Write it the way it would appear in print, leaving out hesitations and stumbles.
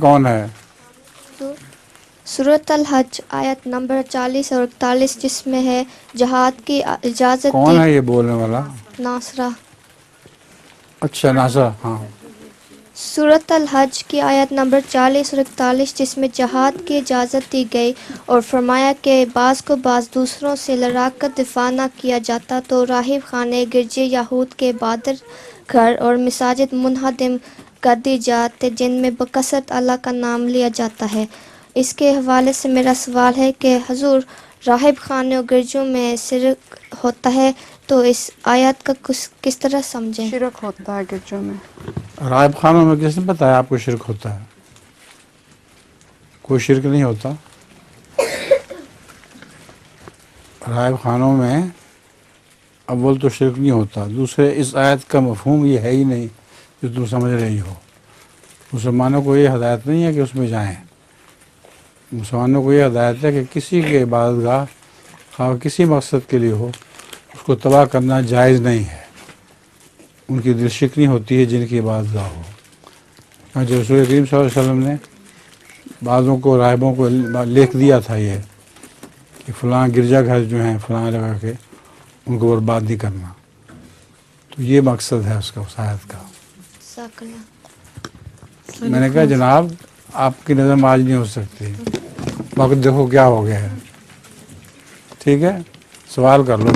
کون ہے؟ سورۃ الحج آیت نمبر 40 اور 41 جس میں ہے جہاد کی اجازت دی. کون ہے یہ بولنے والا؟ ناصرہ. اچھا ناصرہ، ہاں. سورۃ الحج کی آیت نمبر 40 اور 41 جس میں جہاد کی اجازت دی گئی اور فرمایا کہ بعض کو بعض دوسروں سے لڑا کر دفاع نہ کیا جاتا تو راہب خانے، گرجے، یہود کے عبادت گھر اور مساجد منہدم کر دی جاتے جن میں بکثرت اللہ کا نام لیا جاتا ہے. اس کے حوالے سے میرا سوال ہے کہ حضور راہب خانے اور گرجوں میں شرک ہوتا ہے تو اس آیت کا کس طرح سمجھیں؟ شرک ہوتا ہے گرجوں میں. راہب خانوں میں کس نے بتایا آپ کو شرک ہوتا ہے؟ کوئی شرک نہیں ہوتا. راہب خانوں میں اول تو شرک نہیں ہوتا، دوسرے اس آیت کا مفہوم یہ ہے ہی نہیں جو تم سمجھ رہی ہو. مسلمانوں کو یہ ہدایت نہیں ہے کہ اس میں جائیں. مسلمانوں کو یہ ہدایت ہے کہ کسی کے عبادت گاہ خواہ کسی مقصد کے لیے ہو اس کو تباہ کرنا جائز نہیں ہے. ان کی دل شکنی ہوتی ہے جن کی عبادت گاہ ہو. جو رسول کریم صلی اللہ علیہ وسلم نے بعضوں کو راہبوں کو لکھ دیا تھا یہ کہ فلاں گرجا گھر جو ہیں فلاں جگہ کے ان کو برباد نہیں کرنا. تو یہ مقصد ہے اس کا، اس آیت کا. میں نے کہا جناب آپ کی نظم آج نہیں ہو سکتی، وقت دیکھو کیا ہو گیا ہے. ٹھیک ہے، سوال کر لو.